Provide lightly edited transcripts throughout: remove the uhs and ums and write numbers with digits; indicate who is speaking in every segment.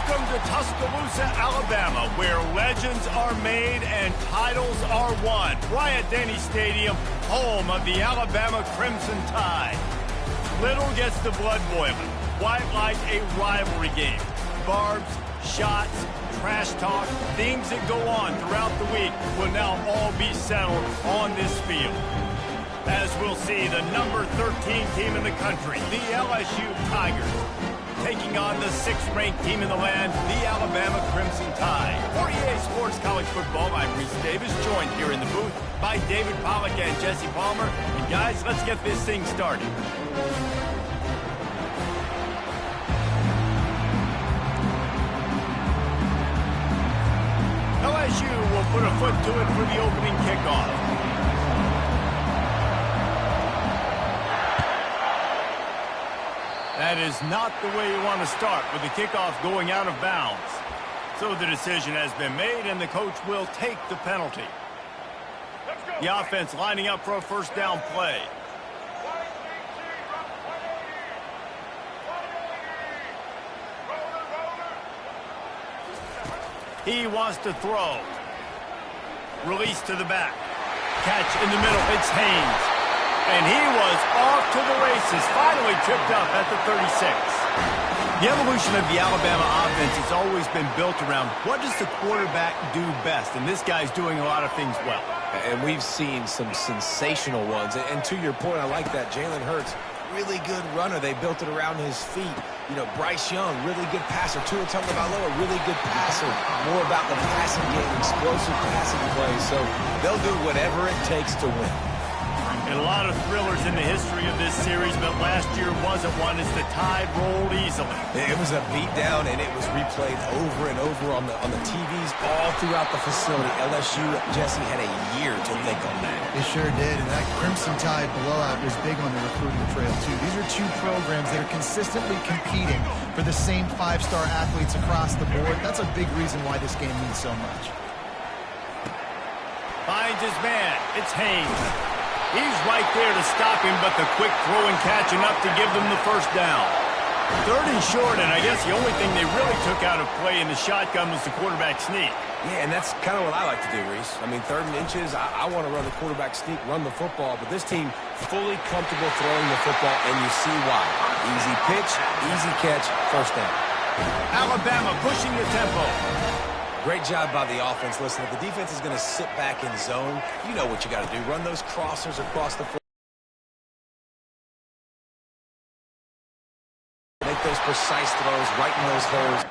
Speaker 1: Welcome to Tuscaloosa, Alabama, where legends are made and titles are won. Bryant-Denny Stadium, home of the Alabama Crimson Tide. Little gets the blood boiling, quite like a rivalry game. Barbs, shots, trash talk, things that go on throughout the week will now all be settled on this field. As we'll see, the number 13 team in the country, the LSU Tigers, taking on the 6th-ranked team in the land, the Alabama Crimson Tide. For EA Sports College Football, I'm Reese Davis, joined here in the booth by David Pollack and Jesse Palmer. And guys, let's get this thing started. LSU will put a foot to it for the opening kickoff. That is not the way you want to start with the kickoff going out of bounds. So the decision has been made, and the coach will take the penalty. The offense lining up for a first down play. He wants to throw. Release to the back. Catch in the middle. It's Haynes. And he was off to the races, finally tripped up at the 36. The evolution of the Alabama offense has always been built around what does the quarterback do best, and this guy's doing a lot of things well.
Speaker 2: And we've seen some sensational ones. And to your point, I like that. Jalen Hurts, really good runner. They built it around his feet. You know, Bryce Young, really good passer. Tua Tagovailoa, really good passer. More about the passing game, explosive passing plays. So they'll do whatever it takes to win.
Speaker 1: And a lot of thrillers in the history of this series, but last year wasn't one as the Tide rolled easily.
Speaker 2: It was a beatdown, and it was replayed over and over on the TVs all throughout the facility. LSU, Jesse, had a year to think on that.
Speaker 3: They sure did, and that Crimson Tide blowout was big on the recruiting trail, too. These are two programs that are consistently competing for the same five-star athletes across the board. That's a big reason why this game means so much.
Speaker 1: Finds his man. It's Haynes. He's right there to stop him, but the quick throw and catch enough to give them the first down. 3rd and short, and I guess the only thing they really took out of play in the shotgun was the quarterback sneak.
Speaker 2: Yeah, and that's kind of what I like to do, Reese. I mean, 3rd and inches, I want to run the quarterback sneak, run the football, but this team fully comfortable throwing the football, and you see why. Easy pitch, easy catch, first down.
Speaker 1: Alabama pushing the tempo.
Speaker 2: Great job by the offense. Listen, if the defense is going to sit back in zone, you know what you got to do. Run those crossers across the field. Make those precise throws right in those holes.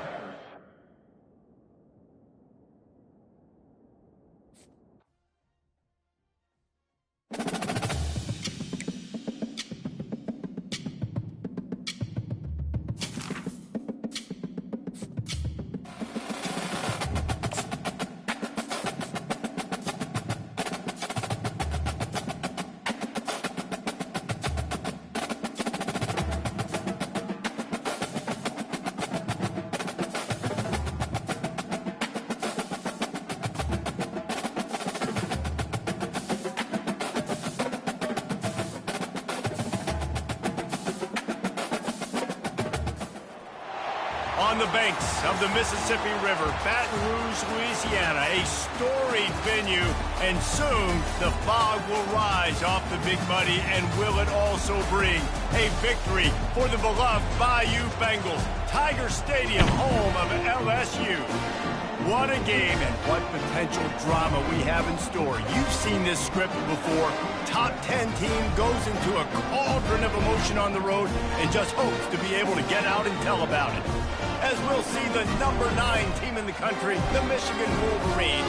Speaker 1: On the banks of the Mississippi River, Baton Rouge, Louisiana, a storied venue, and soon the fog will rise off the Big Muddy, and will it also bring a victory for the beloved Bayou Bengals. Tiger Stadium, home of LSU. What a game and what potential drama we have in store. You've seen this script before. Top 10 team goes into a cauldron of emotion on the road and just hopes to be able to get out and tell about it. As we'll see the number 9 team in the country, the Michigan Wolverines,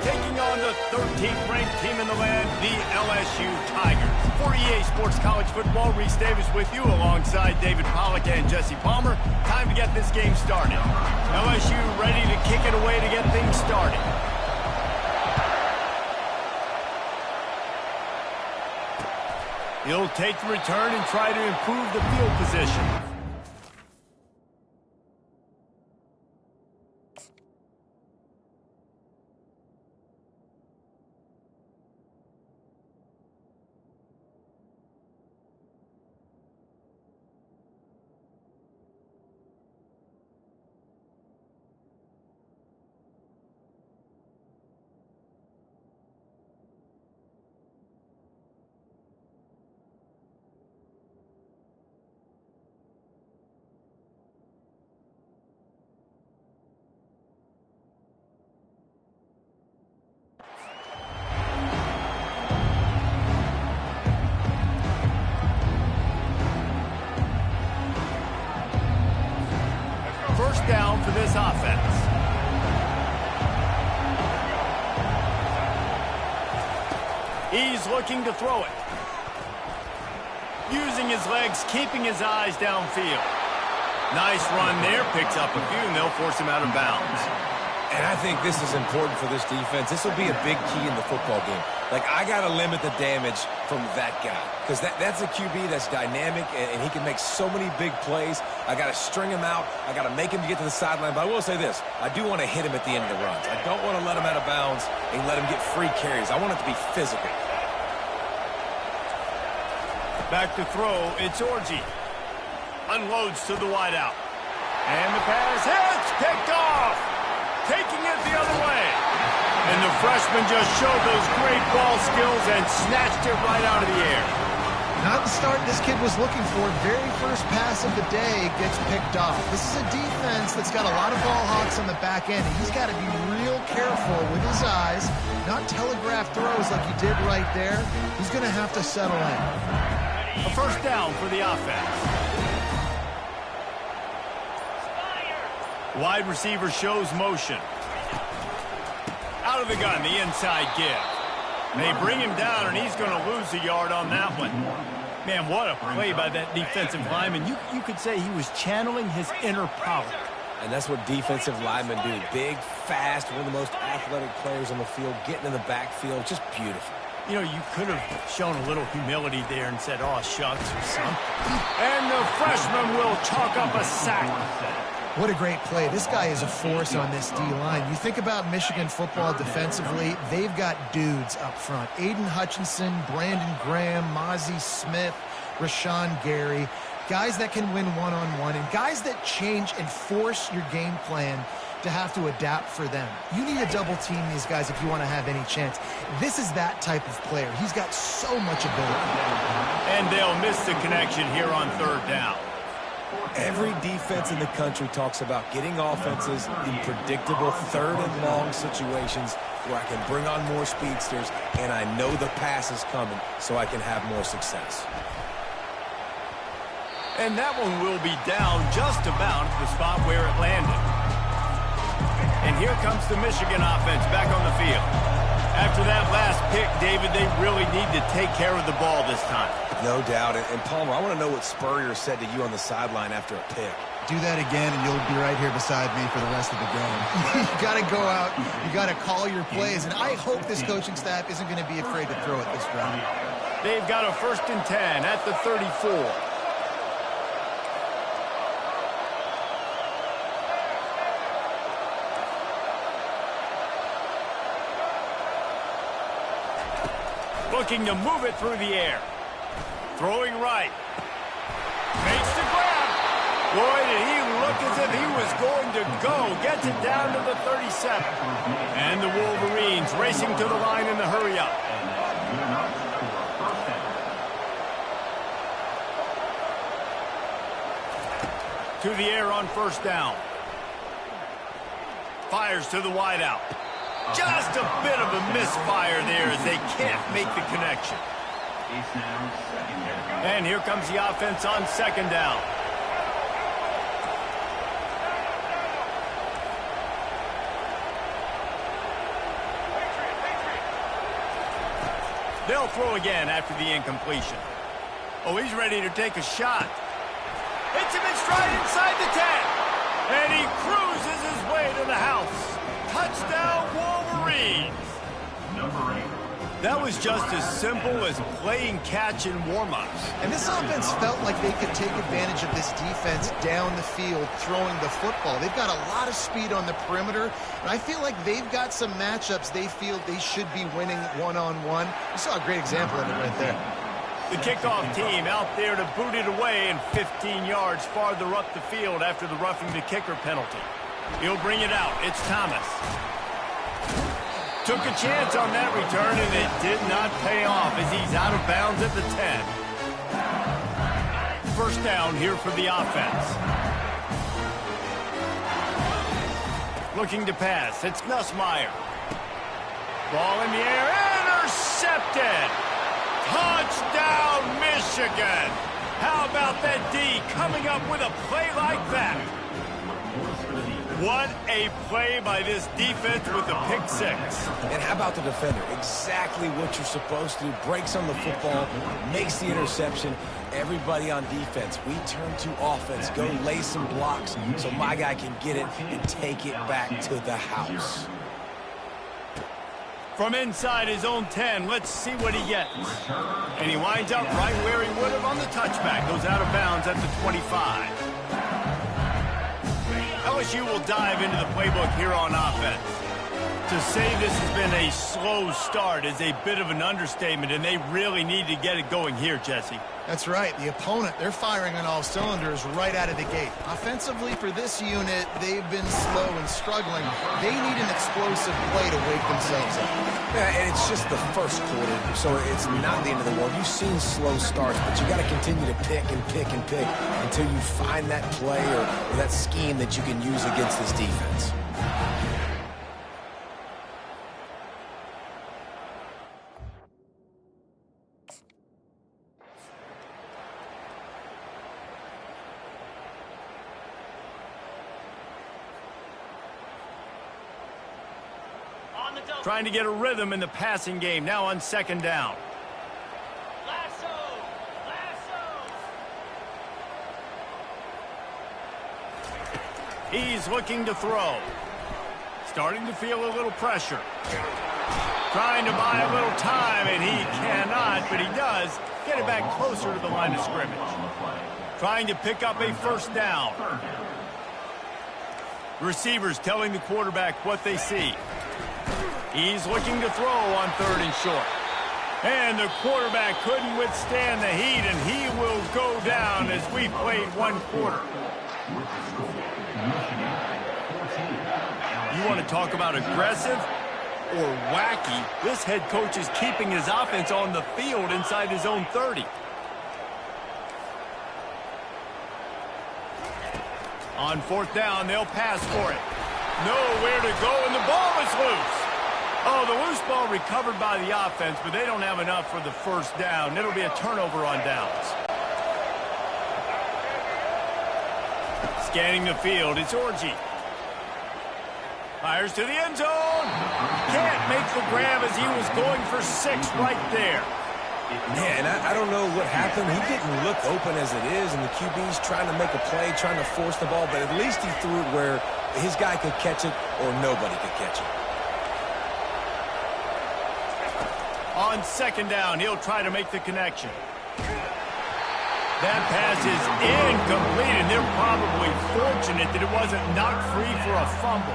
Speaker 1: taking on the 13th ranked team in the land, the LSU Tigers. For EA Sports College Football, Reese Davis with you alongside David Pollack and Jesse Palmer. Time to get this game started. LSU ready to kick it away to get things started. He'll take the return and try to improve the field position. first down for this offense. He's looking to throw it. Using his legs, keeping his eyes downfield. Nice run there. Picks up a few, and they'll force him out of bounds.
Speaker 2: And I think this is important for this defense. This will be a big key in the football game. Like, I got to limit the damage from that guy. Because that's a QB that's dynamic, and he can make so many big plays. I got to string him out. I got to make him get to the sideline. But I will say this. I do want to hit him at the end of the runs. I don't want to let him out of bounds and let him get free carries. I want it to be physical.
Speaker 1: Back to throw. It's Orji. Unloads to the wideout. And the pass hits. Picked off. Taking it the other way. And the freshman just showed those great ball skills and snatched it right out of the air.
Speaker 3: Not the start this kid was looking for. Very first pass of the day gets picked off. This is a defense that's got a lot of ball hawks on the back end. And he's got to be real careful with his eyes, not telegraph throws like he did right there. He's going to have to settle in.
Speaker 1: A first down for the offense. Wide receiver shows motion. Out of the gun, the inside give. They bring him down, and he's going to lose a yard on that one. Man, what a play by that defensive lineman. You could say he was channeling his inner power.
Speaker 2: And that's what defensive linemen do. Big, fast, one of the most athletic players on the field, getting in the backfield, just beautiful.
Speaker 1: You know, you could have shown a little humility there and said, oh, shucks, or something. And the freshman will chalk up a sack.
Speaker 3: What a great play. This guy is a force on this D-line. You think about Michigan football defensively, they've got dudes up front. Aiden Hutchinson, Brandon Graham, Mozzie Smith, Rashawn Gary. Guys that can win one-on-one and guys that change and force your game plan to have to adapt for them. You need to double team these guys if you want to have any chance. This is that type of player. He's got so much ability.
Speaker 1: And they'll miss the connection here on third down.
Speaker 2: Every defense in the country talks about getting offenses in predictable third and long situations where I can bring on more speedsters and I know the pass is coming so I can have more success.
Speaker 1: And that one will be down just about at the spot where it landed. And here comes the Michigan offense back on the field. After that last pick, David, they really need to take care of the ball this time.
Speaker 2: No doubt. And Palmer, I want to know what Spurrier said to you on the sideline after a pick.
Speaker 3: Do that again, and you'll be right here beside me for the rest of the game. You got to go out. You got to call your plays. And I hope this coaching staff isn't going to be afraid to throw it this round.
Speaker 1: They've got a 1st and 10 at the 34. Looking to move it through the air. Throwing right. Makes the grab. Boy, did he look as if he was going to go. Gets it down to the 37. And the Wolverines racing to the line in the hurry up. To the air on first down. Fires to the wideout. Just a bit of a misfire there as they can't make the connection. And here comes the offense on second down. They'll throw again after the incompletion. Oh, he's ready to take a shot. Hits him in stride inside the 10. And he cruises his way to the house. Touchdown, Wolverines. Number 8. That was just as simple as playing catch in warm-ups.
Speaker 3: And this offense felt like they could take advantage of this defense down the field, throwing the football. They've got a lot of speed on the perimeter, and I feel like they've got some matchups they feel they should be winning one-on-one. You saw a great example of it right there.
Speaker 1: The kickoff team out there to boot it away and 15 yards farther up the field after the roughing the kicker penalty. He'll bring it out. It's Thomas. Took a chance on that return, and it did not pay off as he's out of bounds at the 10. First down here for the offense. Looking to pass. It's Nussmeier. Ball in the air. Intercepted. Touchdown, Michigan. How about that D coming up with a play like that? What a play by this defense with the pick six.
Speaker 2: And how about the defender? Exactly what you're supposed to do. Breaks on the football, makes the interception. Everybody on defense, we turn to offense. Go lay some blocks so my guy can get it and take it back to the house.
Speaker 1: From inside his own 10, let's see what he gets. And he winds up right where he would have on the touchback. Goes out of bounds at the 25. LSU will dive into the playbook here on offense. To say this has been a slow start is a bit of an understatement, and they really need to get it going here, Jesse.
Speaker 3: That's right. The opponent, they're firing on all cylinders right out of the gate. Offensively for this unit, they've been slow and struggling. They need an explosive play to wake themselves up.
Speaker 2: Yeah, and it's just the first quarter, so it's not the end of the world. You've seen slow starts, but you got to continue to pick and pick and pick until you find that play or that scheme that you can use against this defense.
Speaker 1: Trying to get a rhythm in the passing game, now on second down. He's looking to throw. Starting to feel a little pressure. Trying to buy a little time, and he cannot, but he does get it back closer to the line of scrimmage. Trying to pick up a first down. Receivers telling the quarterback what they see. He's looking to throw on third and short. And the quarterback couldn't withstand the heat, and he will go down as we played one quarter. You want to talk about aggressive or wacky? This head coach is keeping his offense on the field inside his own 30. On fourth down, they'll pass for it. Nowhere to go, and the ball is loose. Oh, the loose ball recovered by the offense, but they don't have enough for the first down. It'll be a turnover on downs. Scanning the field, it's Orji. Fires to the end zone. Can't make the grab as he was going for 6 right there.
Speaker 2: Yeah, and I don't know what happened. He didn't look open as it is, and the QB's trying to make a play, trying to force the ball, but at least he threw it where his guy could catch it or nobody could catch it.
Speaker 1: On second down, he'll try to make the connection. That pass is incomplete, and they're probably fortunate that it wasn't knocked free for a fumble.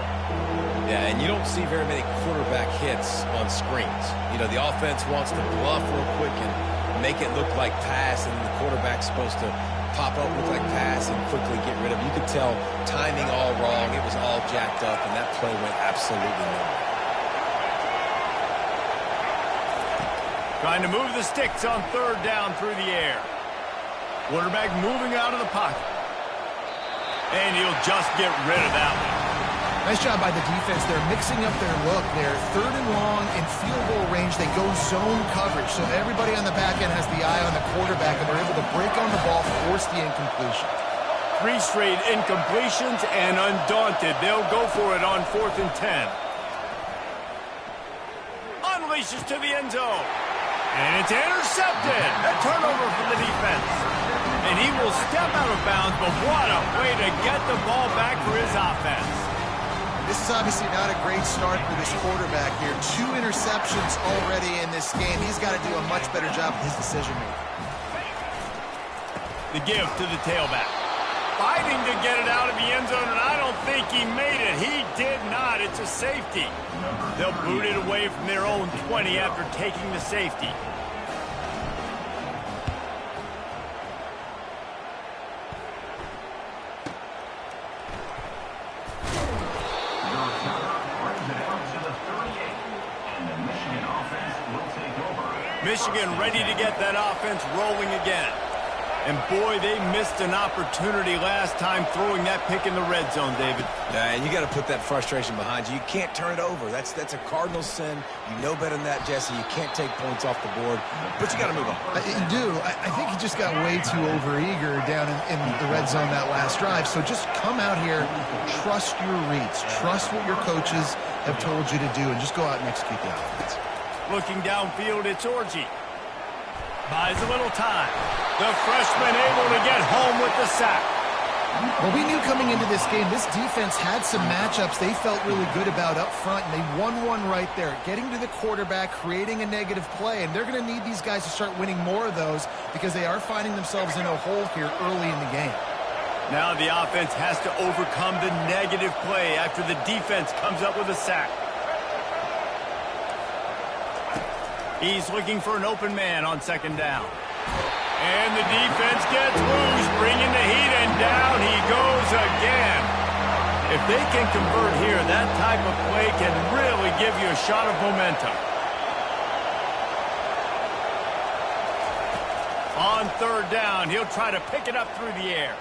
Speaker 2: Yeah, and you don't see very many quarterback hits on screens. You know, the offense wants to bluff real quick and make it look like pass, and the quarterback's supposed to pop up, look like pass, and quickly get rid of it. You could tell timing all wrong. It was all jacked up, and that play went absolutely nowhere.
Speaker 1: Trying to move the sticks on third down through the air. Quarterback moving out of the pocket. And he'll just get rid of that one.
Speaker 3: Nice job by the defense. They're mixing up their look. They're third and long in field goal range. They go zone coverage. So everybody on the back end has the eye on the quarterback, and they're able to break on the ball, force the incompletion.
Speaker 1: 3 straight incompletions, and undaunted, they'll go for it on 4th and 10. Unleashes to the end zone. And it's intercepted. A turnover for the defense. And he will step out of bounds, but what a way to get the ball back for his offense.
Speaker 3: This is obviously not a great start for this quarterback here. 2 interceptions already in this game. He's got to do a much better job with his decision-making.
Speaker 1: The give to the tailback. Fighting to get it out of the end zone, and I don't think he made it. He did not. It's a safety. They'll boot it away from their own 20 after taking the safety. Michigan ready to get that offense rolling again. And boy, they missed an opportunity last time throwing that pick in the red zone, David.
Speaker 2: And you got to put that frustration behind you. You can't turn it over. That's a cardinal sin. You know better than that, Jesse. You can't take points off the board, but you got to move on.
Speaker 3: You do. I think he just got way too overeager down in the red zone that last drive. So just come out here, trust your reads, trust what your coaches have told you to do, and just go out and execute the offense.
Speaker 1: Looking downfield, it's Orji. Buys a little time. The freshman able to get home with the sack.
Speaker 3: Well, we knew coming into this game, this defense had some matchups they felt really good about up front, and they won one right there, getting to the quarterback, creating a negative play, and they're going to need these guys to start winning more of those because they are finding themselves in a hole here early in the game.
Speaker 1: Now the offense has to overcome the negative play after the defense comes up with a sack. He's looking for an open man on second down. And the defense gets loose, bringing the heat, and down he goes again. If they can convert here, that type of play can really give you a shot of momentum. On third down, he'll try to pick it up through the air.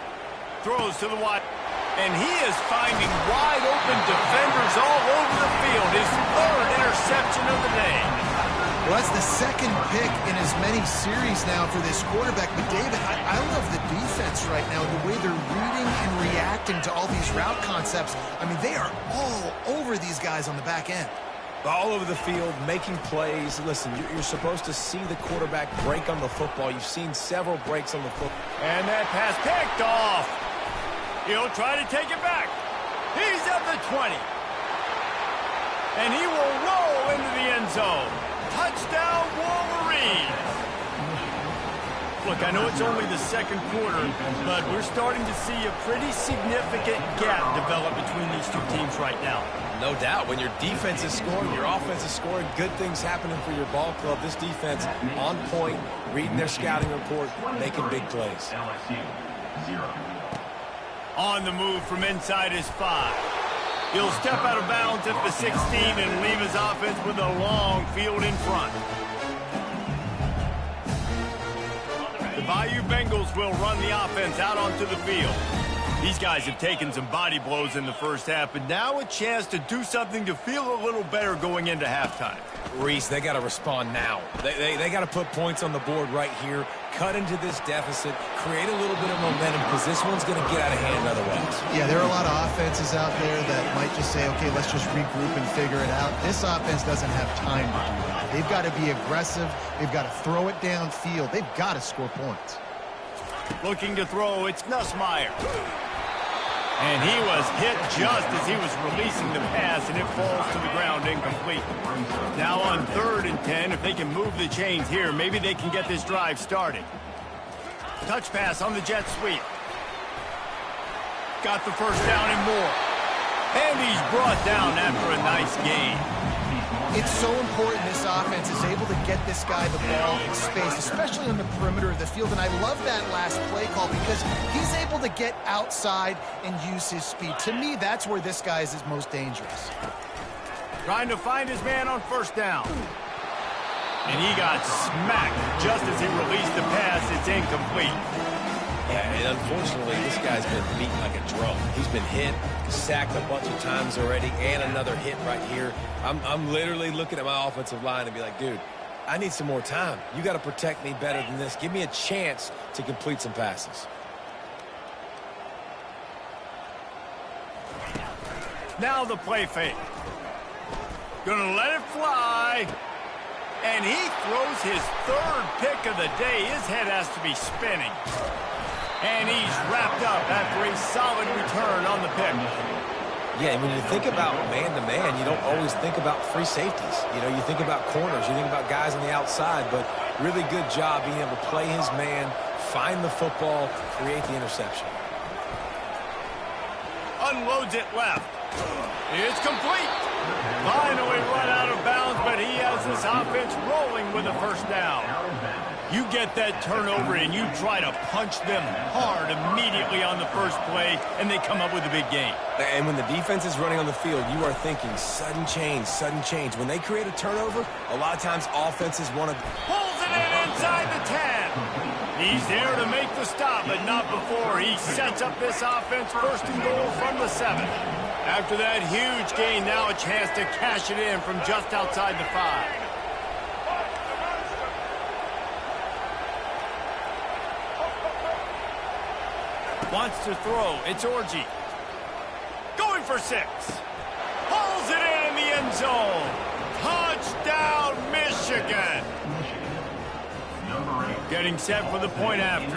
Speaker 1: Throws to the wide, and he is finding wide open defenders all over the field. His third interception of the day.
Speaker 3: Well, that's the second pick in as many series now for this quarterback. But, David, I love the defense right now, the way they're reading and reacting to all these route concepts. I mean, they are all over these guys on the back end.
Speaker 2: All over the field, making plays. Listen, you're supposed to see the quarterback break on the football. You've seen several breaks on the football.
Speaker 1: And that pass picked off. He'll try to take it back. He's at the 20. And he will roll into the end zone. Touchdown, Wolverine! Look, I know it's only the second quarter, but we're starting to see a pretty significant gap develop between these two teams right now.
Speaker 2: No doubt. When your defense is scoring, your offense is scoring, good things happening for your ball club. This defense on point, reading their scouting report, making big plays.
Speaker 1: On the move from inside his 5. He'll step out of bounds at the 16 and leave his offense with a long field in front. The Bayou Bengals will run the offense out onto the field. These guys have taken some body blows in the first half, but now a chance to do something to feel a little better going into halftime.
Speaker 2: Reese, they got to respond now. They got to put points on the board right here, cut into this deficit, create a little bit of momentum because this one's going to get out of hand otherwise.
Speaker 3: Yeah, there are a lot of offenses out there that might just say, okay, let's just regroup and figure it out. This offense doesn't have time to do that. They've got to be aggressive. They've got to throw it downfield. They've got to score points.
Speaker 1: Looking to throw, it's Nussmeier. And he was hit just as he was releasing the pass, and it falls to the ground incomplete. Now on 3rd and 10, if they can move the chains here, maybe they can get this drive started. Touch pass on the jet sweep. Got the first down and more. And he's brought down after a nice gain.
Speaker 3: It's so important this offense is able to get this guy the ball in space, especially on the perimeter of the field. And I love that last play call because he's able to get outside and use his speed. To me, that's where this guy is most dangerous.
Speaker 1: Trying to find his man on 1st down. And he got smacked just as he released the pass. It's incomplete.
Speaker 2: Yeah, and unfortunately, this guy's been beaten like a drum. He's been hit, sacked a bunch of times already, and another hit right here. I'm literally looking at my offensive line and be like, dude, I need some more time. You got to protect me better than this. Give me a chance to complete some passes.
Speaker 1: Now the play fake. Gonna let it fly. And he throws his 3rd pick of the day. His head has to be spinning. And he's wrapped up after a solid return on the pick.
Speaker 2: Yeah, when you think about man-to-man, you don't always think about free safeties. You know, you think about corners, you think about guys on the outside, but really good job being able to play his man, find the football, create the interception.
Speaker 1: Unloads it left. It's complete. Finally run out of bounds, but he has this offense rolling with a 1st down. You get that turnover and you try to punch them hard immediately on the first play, and they come up with a big gain.
Speaker 2: And when the defense is running on the field, you are thinking sudden change, sudden change. When they create a turnover, a lot of times offenses want to...
Speaker 1: Pulls it in inside the 10. He's there to make the stop, but not before. He sets up this offense first and goal from the 7. After that huge gain, now a chance to cash it in from just outside the 5. Wants to throw. It's Orji. Going for 6. Pulls it in the end zone. Touchdown, Michigan. Getting set for the point after.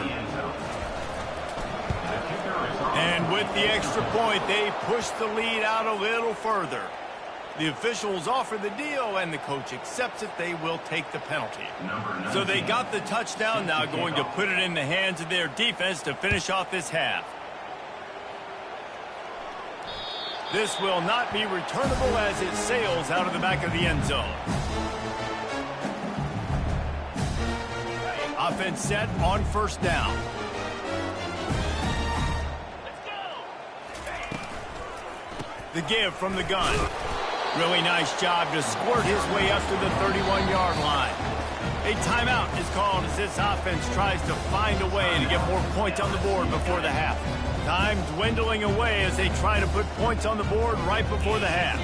Speaker 1: And with the extra point, they push the lead out a little further. The officials offer the deal, and the coach accepts it. They will take the penalty. So they got the touchdown, now going to put it in the hands of their defense to finish off this half. This will not be returnable as it sails out of the back of the end zone. Offense set on first down. The give from the gun. Really nice job to squirt his way up to the 31-yard line. A timeout is called as this offense tries to find a way to get more points on the board before the half. Time dwindling away as they try to put points on the board right before the half.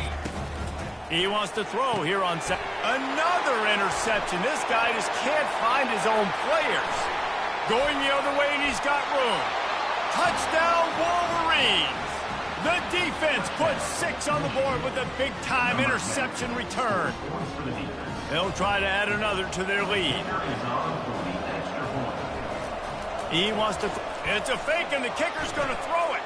Speaker 1: He wants to throw here on set. Another interception. This guy just can't find his own players. Going the other way, and he's got room. Touchdown, Wolverines. The defense puts 6 on the board with a big-time interception return. They'll try to add another to their lead. He wants to... It's a fake, and the kicker's going to throw it.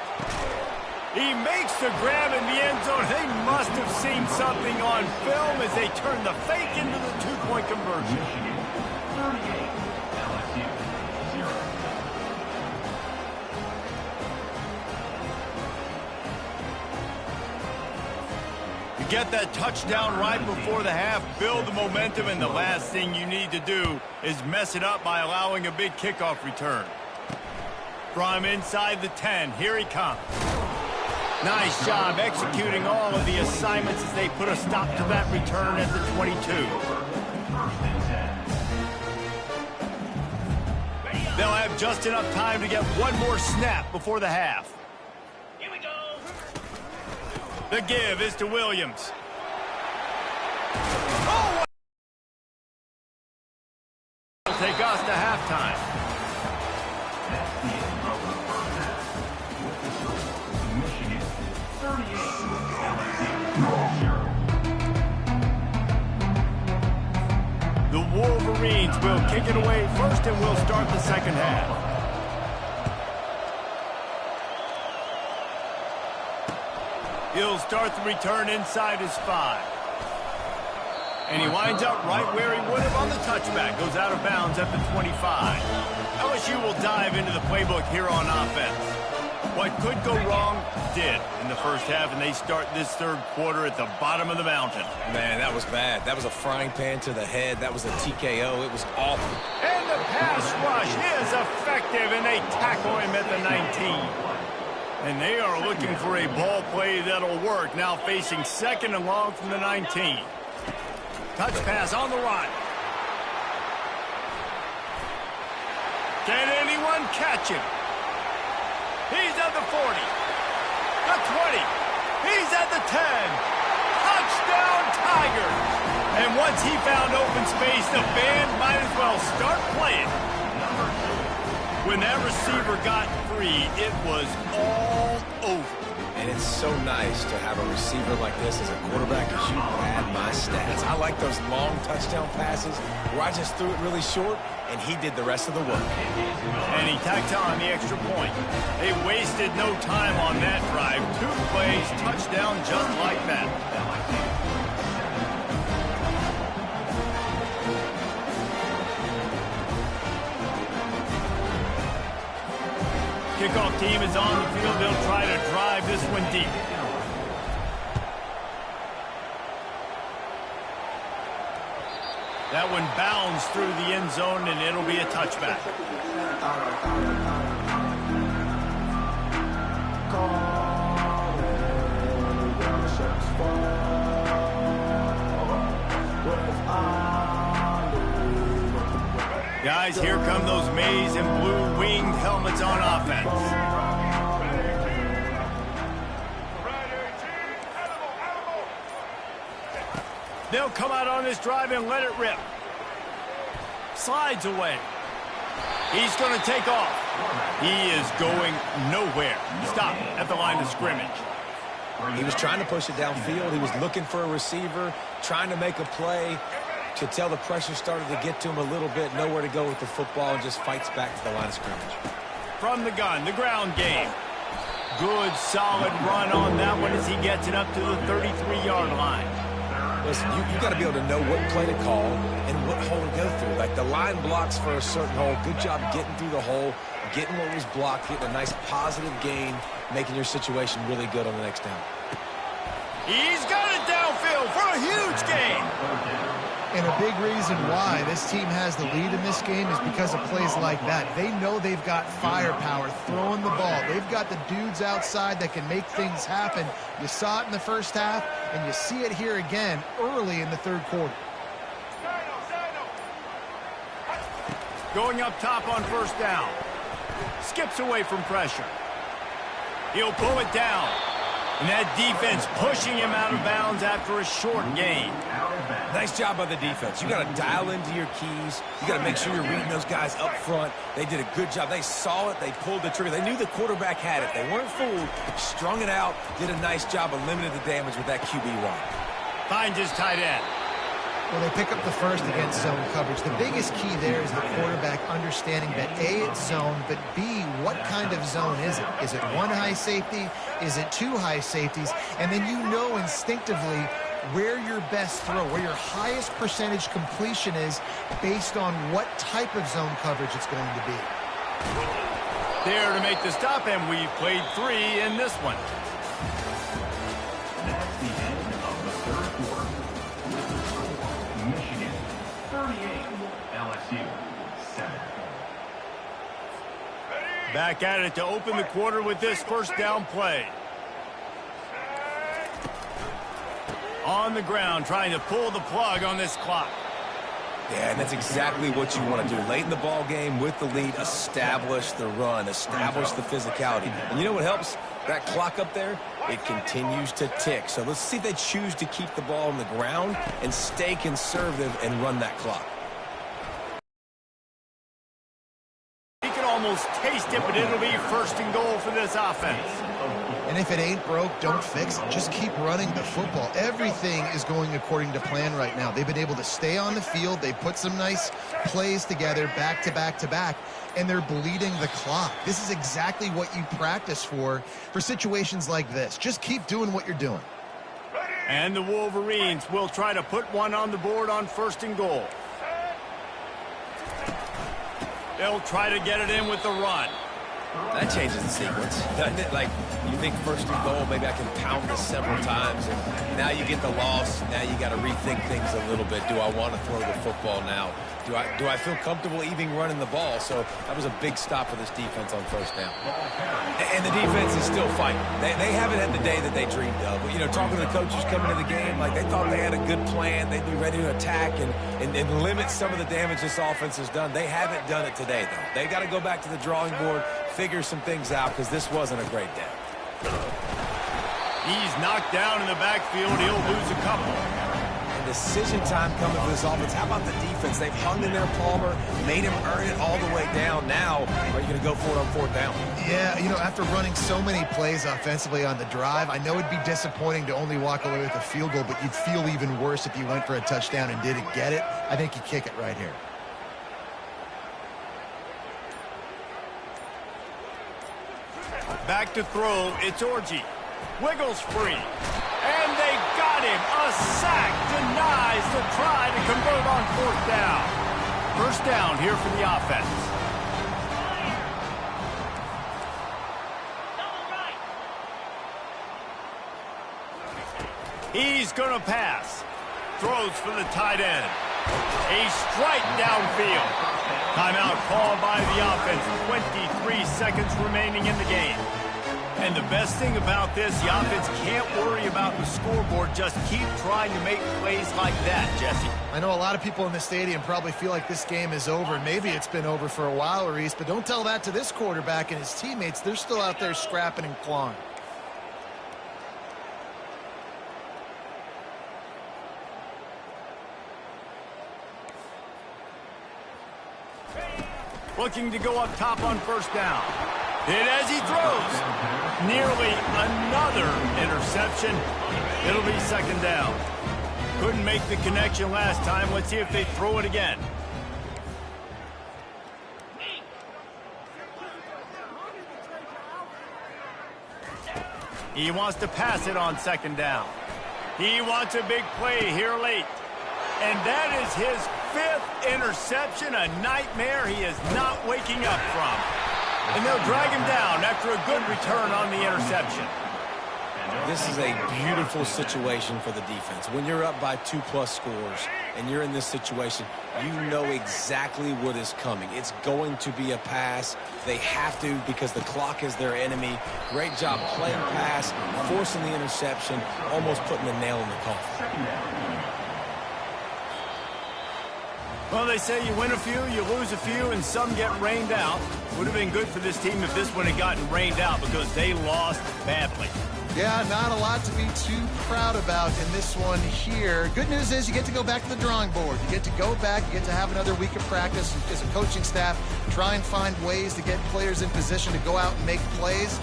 Speaker 1: He makes the grab in the end zone. They must have seen something on film as they turn the fake into the 2-point conversion. You get that touchdown right before the half, build the momentum, and the last thing you need to do is mess it up by allowing a big kickoff return. From inside the 10, here he comes. Nice job executing all of the assignments as they put a stop to that return at the 22. They'll have just enough time to get one more snap before the half. Here we go. The give is to Williams. Oh! Will take us to halftime. The Wolverines will kick it away first, and we'll start the second half. He'll start the return inside his 5. And he winds up right where he would have on the touchback. Goes out of bounds at the 25. LSU will dive into the playbook here on offense. What could go wrong did in the first half, and they start this third quarter at the bottom of the mountain.
Speaker 2: Man, that was bad. That was a frying pan to the head. That was a TKO. It was awful.
Speaker 1: And the pass rush is effective, and they tackle him at the 19. And they are looking for a ball play that'll work. Now facing 2nd and long from the 19. Touch pass on the run. Can anyone catch him? He's at the 40, the 20, he's at the 10. Touchdown, Tigers. And once he found open space, the band might as well start playing. When that receiver got free, it was all over.
Speaker 2: And it's so nice to have a receiver like this as a quarterback because you pad my stats. I like those long touchdown passes where I just threw it really short, and he did the rest of the work.
Speaker 1: And he tacked on the extra point. They wasted no time on that drive. 2 plays, touchdown just like that. Kickoff team is on the field. They'll try to drive this one deep. That one bounds through the end zone, and it'll be a touchback. Guys, here come those maize and blue winged helmets on offense. They'll come out on this drive and let it rip. Slides away. He's going to take off. He is going nowhere. Stop at the line of scrimmage.
Speaker 2: He was trying to push it downfield. He was looking for a receiver, trying to make a play. Could tell the pressure started to get to him a little bit. Nowhere to go with the football and just fights back to the line of scrimmage.
Speaker 1: From the gun, the ground game. Good, solid run on that one as he gets it up to the 33-yard line.
Speaker 2: Listen, you got to be able to know what play to call and what hole to go through. Like the line blocks for a certain hole. Good job getting through the hole, getting what was blocked, getting a nice positive gain, making your situation really good on the next down.
Speaker 1: He's got it downfield for a huge gain.
Speaker 3: And a big reason why this team has the lead in this game is because of plays like that. They know they've got firepower throwing the ball. They've got the dudes outside that can make things happen. You saw it in the first half, and you see it here again early in the third quarter.
Speaker 1: Going up top on first down. Skips away from pressure. He'll pull it down. And that defense pushing him out of bounds after a short gain.
Speaker 2: Nice job by the defense. You got to dial into your keys. You got to make sure you're reading those guys up front. They did a good job. They saw it. They pulled the trigger. They knew the quarterback had it. They weren't fooled. Strung it out. Did a nice job of limiting the damage with that QB run.
Speaker 1: Finds his tight end.
Speaker 3: Well, they pick up the first against zone coverage. The biggest key there is the quarterback understanding that A, it's zone, but B, what kind of zone is it? Is it one high safety? Is it two high safeties? And then you know instinctively where your best throw, where your highest percentage completion is based on what type of zone coverage it's going to be.
Speaker 1: There to make the stop, and we've played 3 in this one.
Speaker 4: That's the end of the third quarter. Michigan 38, LSU 7.
Speaker 1: Back at it to open the quarter with this first down play. On the ground, trying to pull the plug on this clock.
Speaker 2: Yeah, and that's exactly what you want to do. Late in the ball game with the lead, establish the run, establish the physicality. And you know what helps? That clock up there, it continues to tick. So let's see if they choose to keep the ball on the ground and stay conservative and run that clock.
Speaker 1: He can almost taste it, but it'll be first and goal for this offense.
Speaker 3: And if it ain't broke, don't fix it. Just keep running the football. Everything is going according to plan right now. They've been able to stay on the field. They put some nice plays together back to back to back, and they're bleeding the clock. This is exactly what you practice for situations like this. Just keep doing what you're doing.
Speaker 1: And the Wolverines will try to put one on the board on first and goal. They'll try to get it in with the run.
Speaker 2: That changes the sequence, doesn't it? Like, you think first and goal, maybe I can pound this several times, and now you get the loss. Now you got to rethink things a little bit. Do I want to throw the football now? Do I feel comfortable even running the ball? So that was a big stop for this defense on first down. And the defense is still fighting. They haven't had the day that they dreamed of. You know, talking to the coaches coming to the game, like they thought they had a good plan. They'd be ready to attack and limit some of the damage this offense has done. They haven't done it today, though. They got to go back to the drawing board, figure some things out, because this wasn't a great day.
Speaker 1: He's knocked down in the backfield. He'll lose a couple.
Speaker 2: And decision time coming for this offense. How about the defense? They've hung in there, Palmer, made him earn it all the way down. Now, are you going to go for it on fourth down?
Speaker 3: Yeah, you know, after running so many plays offensively on the drive, I know it'd be disappointing to only walk away with a field goal, but you'd feel even worse if you went for a touchdown and didn't get it. I think you kick it right here.
Speaker 1: Back to throw, it's Orji. Wiggles free. And they got him. A sack denies the try to convert on fourth down. First down here for the offense. He's going to pass. Throws for the tight end. A strike downfield. Timeout called by the offense. 23 seconds remaining in the game. And the best thing about this, the offense can't worry about the scoreboard. Just keep trying to make plays like that, Jesse.
Speaker 3: I know a lot of people in the stadium probably feel like this game is over. Maybe it's been over for a while, Reese, but don't tell that to this quarterback and his teammates. They're still out there scrapping and clawing.
Speaker 1: Looking to go up top on first down. And as he throws, nearly another interception. It'll be second down. Couldn't make the connection last time. Let's see if they throw it again. He wants to pass it on second down. He wants a big play here late. And that is his 5th interception, a nightmare he is not waking up from. And they'll drag him down after a good return on the interception.
Speaker 2: This is a beautiful situation for the defense. When you're up by 2+ scores and you're in this situation, you know exactly what is coming. It's going to be a pass. They have to because the clock is their enemy. Great job playing pass, forcing the interception, almost putting the nail in the coffin.
Speaker 1: Well, they say you win a few, you lose a few, and some get rained out. Would have been good for this team if this one had gotten rained out because they lost badly.
Speaker 3: Yeah, not a lot to be too proud about in this one here. Good news is you get to go back to the drawing board. You get to go back, you get to have another week of practice as a coaching staff, try and find ways to get players in position to go out and make plays.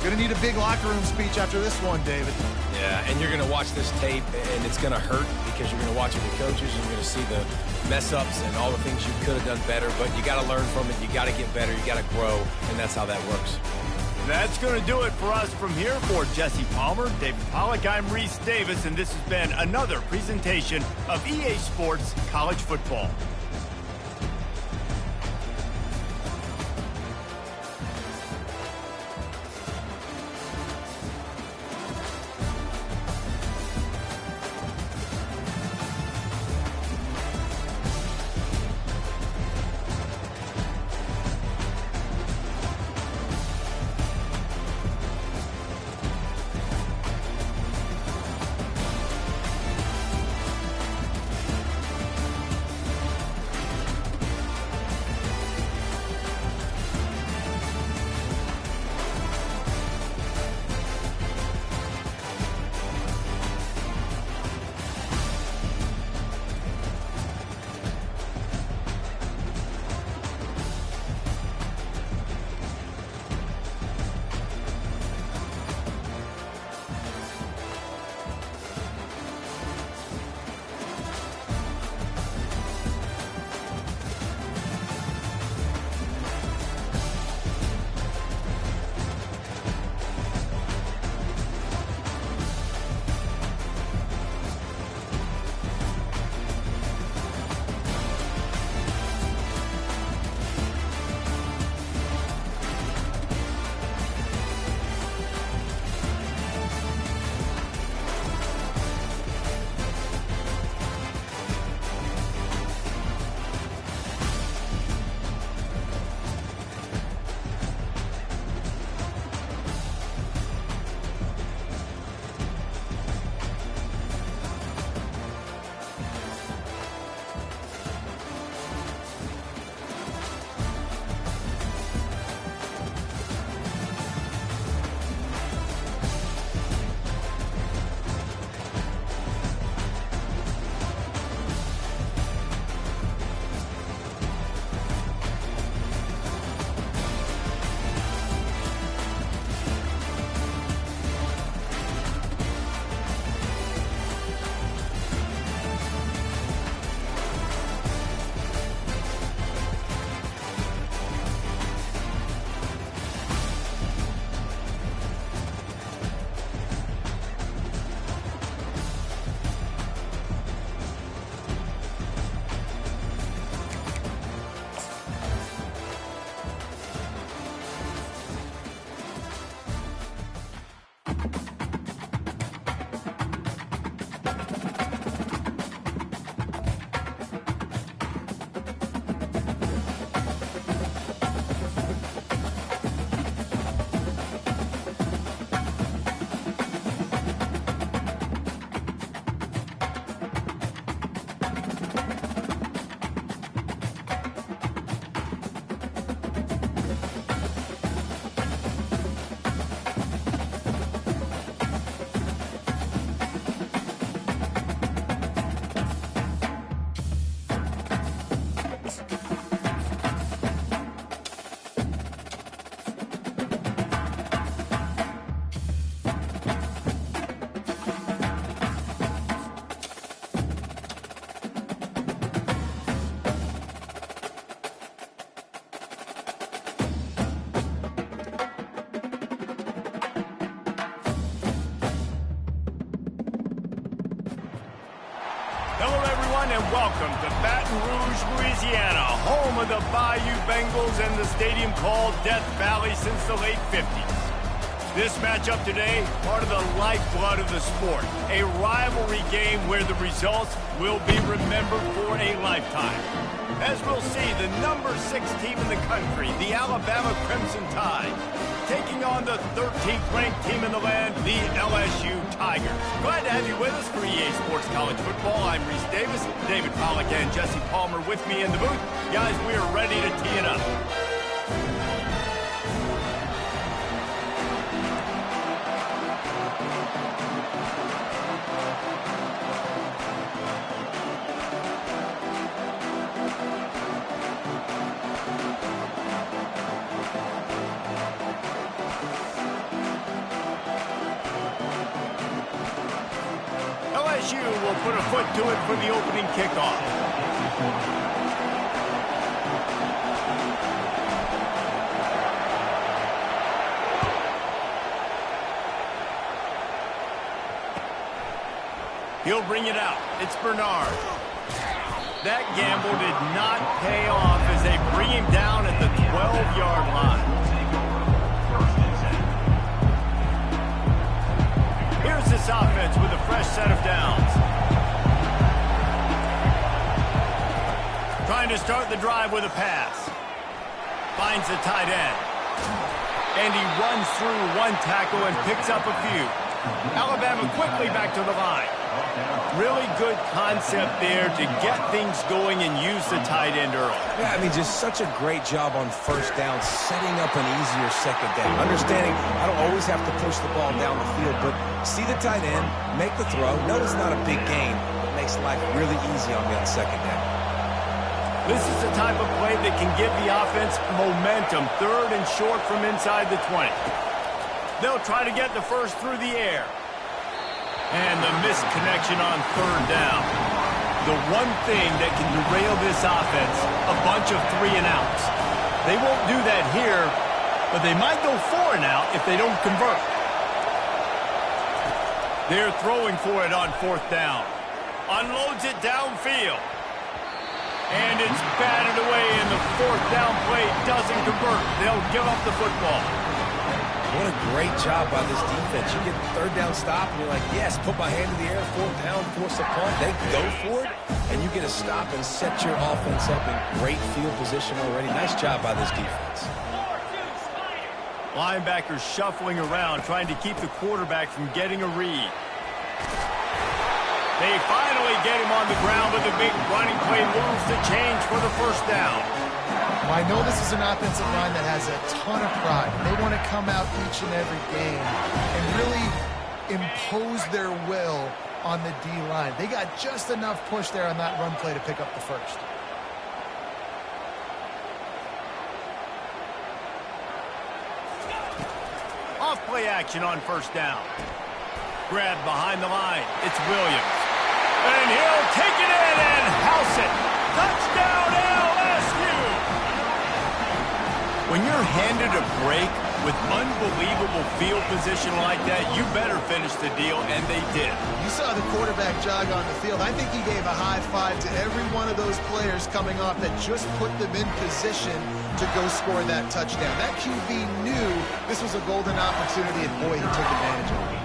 Speaker 3: Going to need a big locker room speech after this one, David.
Speaker 2: Yeah, and you're going to watch this tape, and it's going to hurt because you're going to watch it with coaches, and you're going to see the mess-ups and all the things you could have done better, but you got to learn from it. You got to get better. You got to grow, and that's how that works.
Speaker 1: That's going to do it for us from here. For Jesse Palmer, David Pollack, I'm Reese Davis, and this has been another presentation of EA Sports College Football. everyone, and welcome to Baton Rouge, Louisiana, home of the Bayou Bengals and the stadium called Death Valley since the late 50s. This matchup today, part of the lifeblood of the sport, a rivalry game where the results will be remembered for a lifetime. As we'll see, the number 6 team in the country, the Alabama Crimson Tide, taking on the 13th ranked team in the land, the LSU Tigers. Glad to have you with us for EA Sports College Football. I'm Reese Davis, David Pollack and Jesse Palmer with me in the booth. Guys, we are ready to tee it up. LSU will put a foot to it for the opening kickoff. He'll bring it out. It's Bernard. That gamble did not pay off as they bring him down at the 12-yard line. Here's this offense with a fresh set of downs. Trying to start the drive with a pass. Finds the tight end. And he runs through one tackle and picks up a few. Alabama quickly back to the line. Really good concept there to get things going and use the tight end early.
Speaker 2: Yeah, I mean, just such a great job on first down, setting up an easier second down. Understanding I don't always have to push the ball down the field, but see the tight end, make the throw. No, it's not a big gain. It makes life really easy on me on second down.
Speaker 1: This is the type of play that can give the offense momentum. Third and short from inside the 20. They'll try to get the first through the air. And the missed connection on third down. The one thing that can derail this offense, a bunch of 3-and-outs. They won't do that here, but they might go 4-and-out if they don't convert. They're throwing for it on fourth down. Unloads it downfield. And it's batted away, and the fourth down play doesn't convert. They'll give up the football.
Speaker 2: What a great job by this defense. You get the third down stop, and you're like, yes, put my hand in the air, fourth down, force a punt. They go for it, and you get a stop and set your offense up in great field position already. Nice job by this defense.
Speaker 1: Linebackers shuffling around, trying to keep the quarterback from getting a read. They finally get him on the ground with a big running play, moves the change for the first down.
Speaker 3: Well, I know this is an offensive line that has a ton of pride. They want to come out each and every game and really impose their will on the D-line. They got just enough push there on that run play to pick up the first.
Speaker 1: Off play action on first down. Grabbed behind the line. It's Williams. And he'll take it in and house it. Touchdown LSU! When you're handed a break with unbelievable field position like that, you better finish the deal, and they did.
Speaker 3: You saw the quarterback jog on the field. I think he gave a high five to every one of those players coming off that just put them in position to go score that touchdown. That QB knew this was a golden opportunity, and boy, he took advantage of it.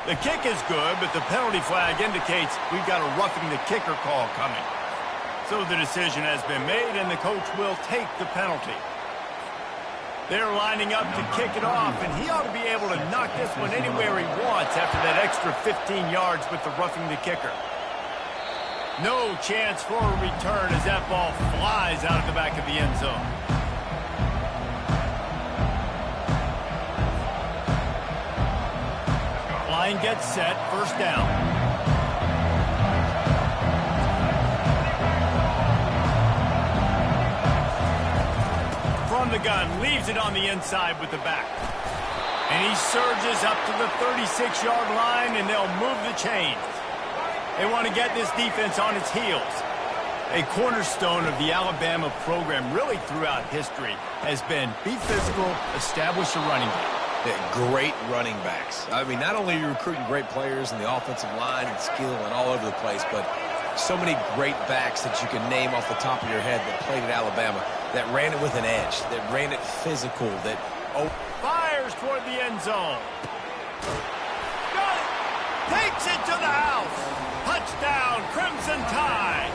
Speaker 1: The kick is good, but the penalty flag indicates we've got a roughing the kicker call coming. So the decision has been made, and the coach will take the penalty. They're lining up to kick it off, and he ought to be able to knock this one anywhere he wants after that extra 15 yards with the roughing the kicker. No chance for a return as that ball flies out of the back of the end zone. Line gets set, first down. From the gun, leaves it on the inside with the back. And he surges up to the 36-yard line, and they'll move the chains. They want to get this defense on its heels. A cornerstone of the Alabama program really throughout history has been be physical, establish a running game.
Speaker 2: Yeah, great running backs. I mean, not only are you recruiting great players in the offensive line and skill and all over the place, but so many great backs that you can name off the top of your head that played at Alabama, that ran it with an edge, that ran it physical, that
Speaker 1: fires toward the end zone. Got it. Takes it to the house. Touchdown, Crimson Tide.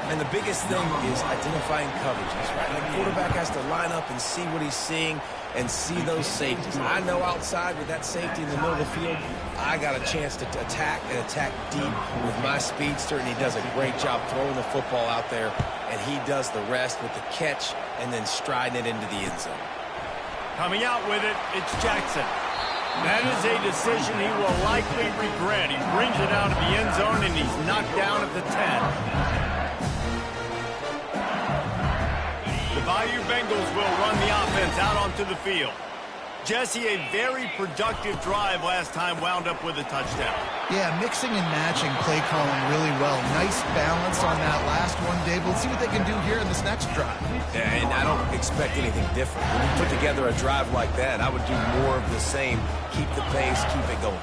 Speaker 2: And the biggest thing is identifying coverages, right? The quarterback has to line up and see what he's seeing and see those safeties. I know outside with that safety in the middle of the field, I got a chance to attack and attack deep with my speedster, and he does a great job throwing the football out there, and he does the rest with the catch and then striding it into the end zone.
Speaker 1: Coming out with it, it's Jackson. That is a decision he will likely regret. He brings it out of the end zone, and he's knocked down at the 10. The Bayou Bengals will run the offense out onto the field. Jesse, a very productive drive last time wound up with a touchdown.
Speaker 3: Yeah, mixing and matching play calling really well. Nice balance on that last one, Dave. Let's see what they can do here in this next drive.
Speaker 2: Yeah, and I don't expect anything different. When you put together a drive like that, I would do more of the same. Keep the pace, keep it going.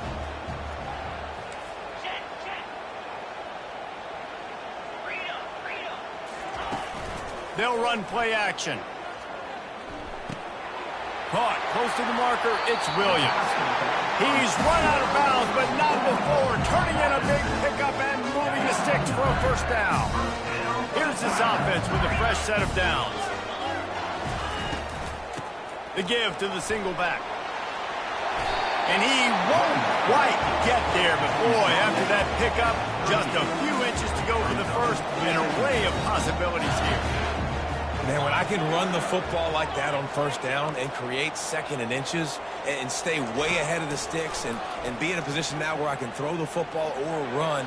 Speaker 1: They'll run play action. Caught close to the marker, it's Williams. He's run out of bounds, but not before. Turning in a big pickup and moving the sticks for a first down. Here's this offense with a fresh set of downs. The give to the single back. And he won't quite get there, but boy, after that pickup, just a few inches to go for the first, an array of possibilities here.
Speaker 2: Man, when I can run the football like that on first down and create second and inches and stay way ahead of the sticks and be in a position now where I can throw the football or run.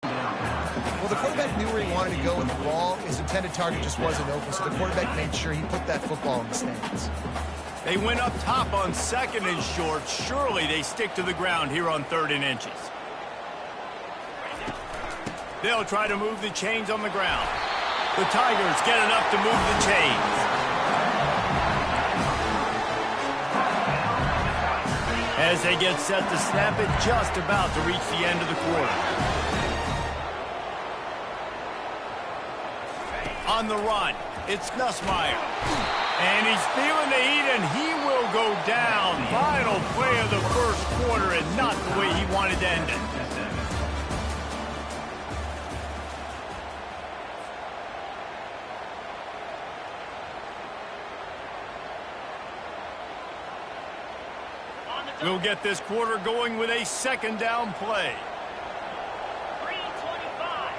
Speaker 3: Well, the quarterback knew where he wanted to go with the ball. His intended target just wasn't open, so the quarterback made sure he put that football in the stands.
Speaker 1: They went up top on second and short. Surely they stick to the ground here on third and inches. They'll try to move the chains on the ground. The Tigers get enough to move the chains. As they get set to snap it, just about to reach the end of the quarter. On the run, it's Nussmeier. And he's feeling the heat, and he will go down. Final play of the first quarter, and not the way he wanted to end it. We'll get this quarter going with a second down play.
Speaker 5: 3:25.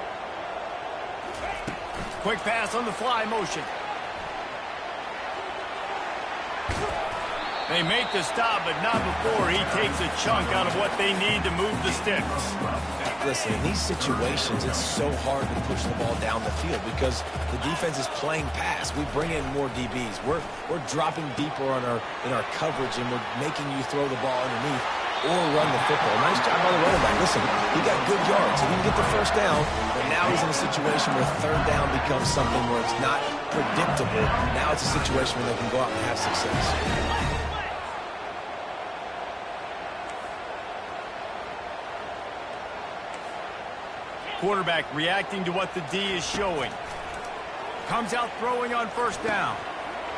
Speaker 1: Quick pass on the fly motion. They make the stop, but not before he takes a chunk out of what they need to move the sticks.
Speaker 2: Listen, in these situations, it's so hard to push the ball down the field because the defense is playing pass. We bring in more DBs. We're dropping deeper in our coverage, and we're making you throw the ball underneath or run the football. Nice job by the running back. Listen, he got good yards. He didn't get the first down, but now he's in a situation where third down becomes something where it's not predictable. Now it's a situation where they can go out and have success.
Speaker 1: Quarterback reacting to what the D is showing. Comes out throwing on first down.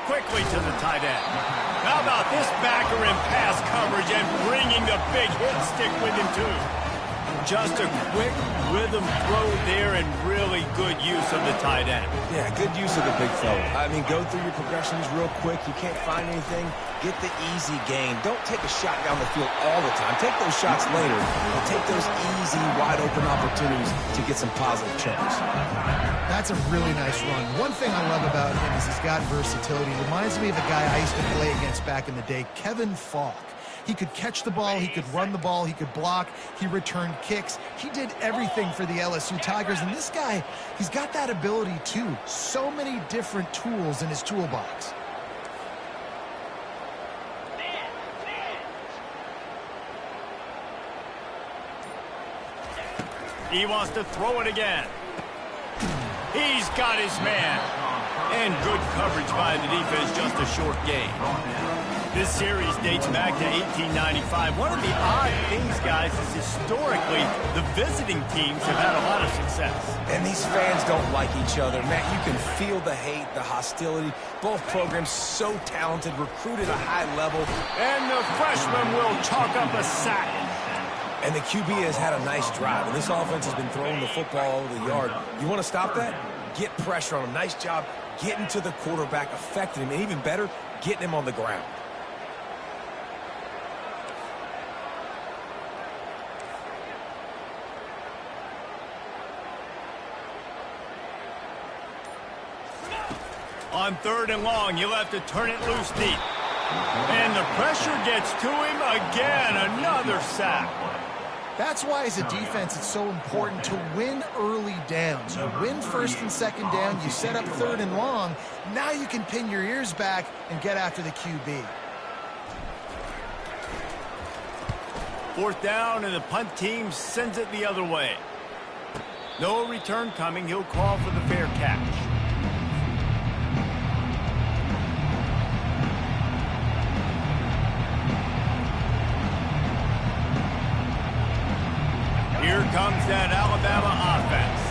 Speaker 1: Quickly to the tight end. How about this backer in pass coverage and bringing the big hit stick with him too. Just a quick rhythm throw there and really good use of the tight end.
Speaker 2: Yeah, good use of the big fella. I mean, go through your progressions real quick. You can't find anything. Get the easy gain. Don't take a shot down the field all the time. Take those shots later and take those easy, wide-open opportunities to get some positive chunks.
Speaker 3: That's a really nice run. One thing I love about him is he's got versatility. He reminds me of a guy I used to play against back in the day, Kevin Falk. He could catch the ball, he could run the ball, he could block, he returned kicks. He did everything for the LSU Tigers, and this guy, he's got that ability too. So many different tools in his toolbox.
Speaker 1: He wants to throw it again. He's got his man. And good coverage by the defense, just a short gain. This series dates back to 1895. One of the odd things, guys, is historically the visiting teams have had a lot of success.
Speaker 2: And these fans don't like each other. Matt, you can feel the hate, the hostility. Both programs so talented, recruited at a high level.
Speaker 1: And the freshman will chalk up a sack.
Speaker 2: And the QB has had a nice drive, and this offense has been throwing the football all over the yard. You want to stop that? Get pressure on him. Nice job getting to the quarterback, affecting him, and even better, getting him on the ground.
Speaker 1: On 3rd and long, you'll have to turn it loose deep. And the pressure gets to him again. Another sack.
Speaker 3: That's why, as a defense, it's so important to win early downs. You win 1st and 2nd down, you set up 3rd and long. Now you can pin your ears back and get after the QB.
Speaker 1: 4th down, and the punt team sends it the other way. No return coming. He'll call for the fair catch. Here comes that Alabama offense.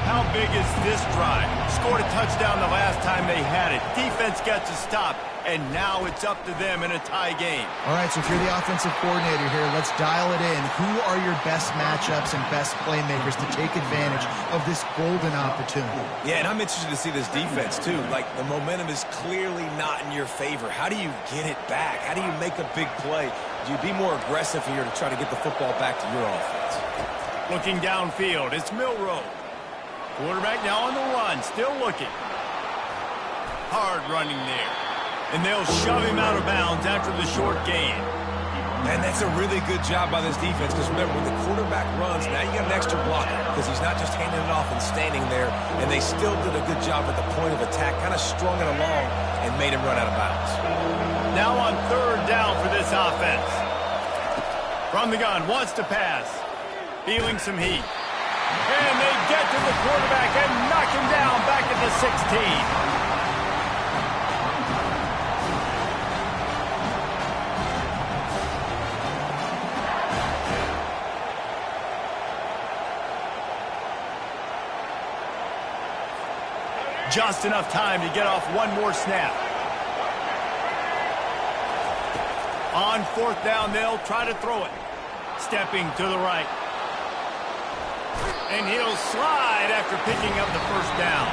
Speaker 1: How big is this drive? Scored a touchdown the last time they had it. Defense gets a stop, and now it's up to them in a tie game.
Speaker 3: All right, so if you're the offensive coordinator here, let's dial it in. Who are your best matchups and best playmakers to take advantage of this golden opportunity?
Speaker 2: Yeah, and I'm interested to see this defense, too. Like, the momentum is clearly not in your favor. How do you get it back? How do you make a big play? Do you be more aggressive here to try to get the football back to your offense?
Speaker 1: Looking downfield, it's Milroe. Quarterback now on the run, still looking. Hard running there. And they'll shove him out of bounds after the short gain.
Speaker 2: And that's a really good job by this defense, because remember, when the quarterback runs, now you got an extra blocker, because he's not just handing it off and standing there, and they still did a good job at the point of attack, kind of strung it along and made him run out of bounds.
Speaker 1: Now on 3rd down for this offense. From the gun, wants to pass. Feeling some heat. And they get to the quarterback and knock him down back at the 16. Just enough time to get off one more snap. On 4th down, they'll try to throw it. Stepping to the right. And he'll slide after picking up the 1st down.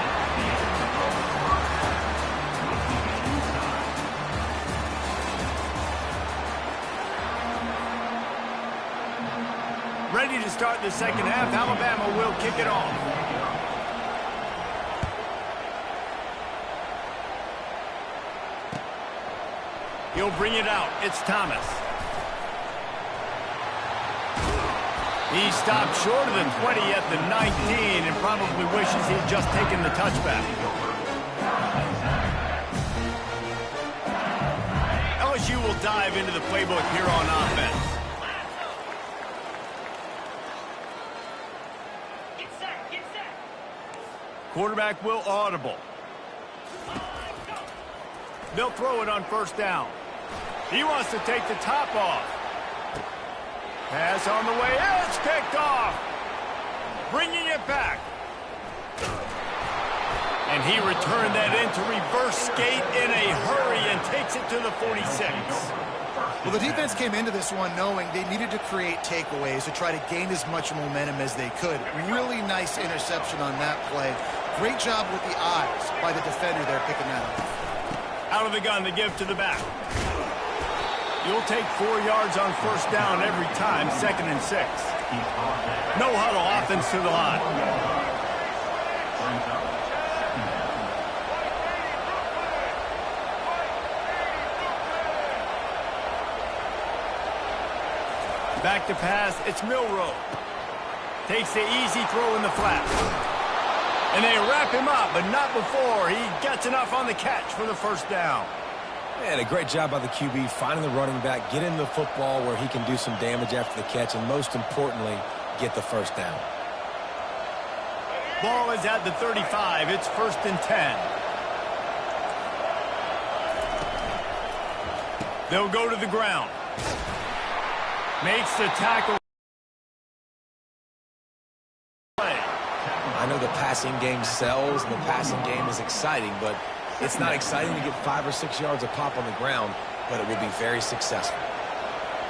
Speaker 1: Ready to start the 2nd half. Alabama will kick it off. He'll bring it out. It's Thomas. He stopped short of the 20 at the 19 and probably wishes he had just taken the touchback. LSU will dive into the playbook here on offense.
Speaker 5: Get set, get set.
Speaker 1: Quarterback will audible. They'll throw it on 1st down. He wants to take the top off. Pass on the way. It's kicked off. Bringing it back. And he returned that into reverse skate in a hurry and takes it to the 46.
Speaker 3: Well, the defense came into this one knowing they needed to create takeaways to try to gain as much momentum as they could. Really nice interception on that play. Great job with the eyes by the defender there picking that up.
Speaker 1: Out of the gun to give to the back. You'll take 4 yards on 1st down every time, 2nd and 6. No huddle, offense to the line. Back to pass, it's Milroe. Takes the easy throw in the flat. And they wrap him up, but not before he gets enough on the catch for the 1st down.
Speaker 2: And a great job by the QB, finding the running back, getting the football where he can do some damage after the catch, and most importantly, get the 1st down.
Speaker 1: Ball is at the 35. It's 1st and 10. They'll go to the ground. Makes the tackle.
Speaker 2: I know the passing game sells and the passing game is exciting, but it's not exciting to get 5 or 6 yards a pop on the ground, but it will be very successful.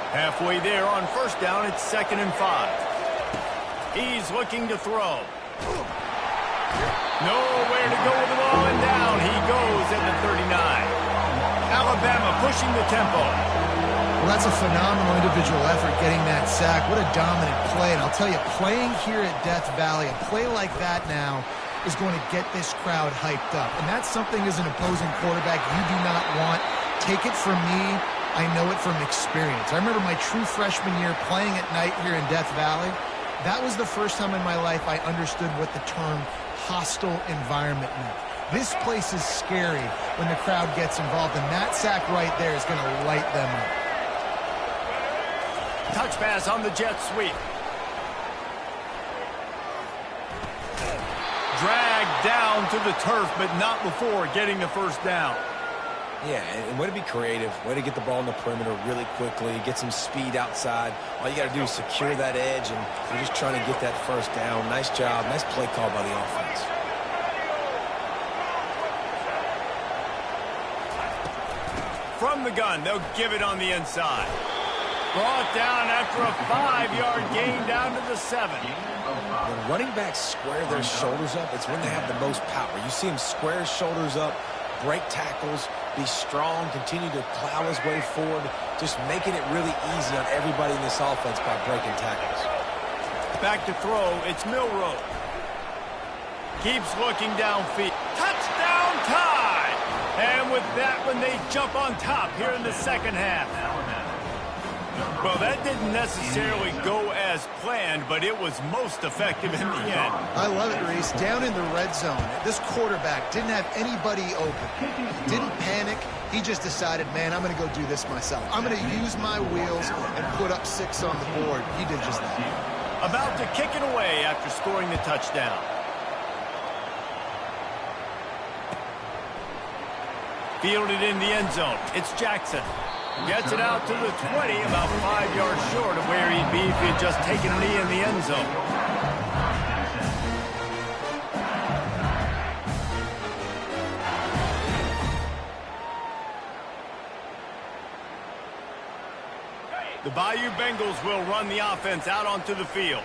Speaker 1: Halfway there on first down, it's 2nd and 5. He's looking to throw. Nowhere to go with the ball, and down he goes at the 39. Alabama pushing the tempo.
Speaker 3: Well, that's a phenomenal individual effort getting that sack. What a dominant play. And I'll tell you, playing here at Death Valley, a play like that now is going to get this crowd hyped up. And that's something as an opposing quarterback you do not want. Take it from me. I know it from experience. I remember my true freshman year playing at night here in Death Valley. That was the first time in my life I understood what the term hostile environment meant. This place is scary when the crowd gets involved, and that sack right there is going to light them up.
Speaker 1: Touch pass on the jet sweep. Dragged down to the turf, but not before getting the first down.
Speaker 2: Yeah, and way to be creative, way to get the ball in the perimeter really quickly, get some speed outside. All you got to do is secure that edge, and you're just trying to get that first down. Nice job, nice play call by the offense.
Speaker 1: From the gun, they'll give it on the inside. Brought down after a 5-yard gain down to the 7.
Speaker 2: When running backs square their shoulders up, it's when they have the most power. You see him square his shoulders up, break tackles, be strong, continue to plow his way forward, just making it really easy on everybody in this offense by breaking tackles.
Speaker 1: Back to throw, it's Milroe. Keeps looking downfield. Touchdown tie! And with that one, they jump on top here in the second half. Well, that didn't necessarily go as planned, but it was most effective in the end.
Speaker 3: I love it, Reese. Down in the red zone, this quarterback didn't have anybody open. Didn't panic. He just decided, man, I'm going to go do this myself. I'm going to use my wheels and put up 6 on the board. He did just that.
Speaker 1: About to kick it away after scoring the touchdown. Fielded in the end zone. It's Jackson. Gets it out to the 20, about 5 yards short of where he'd be if he had just taken a knee in the end zone. The Bayou Bengals will run the offense out onto the field.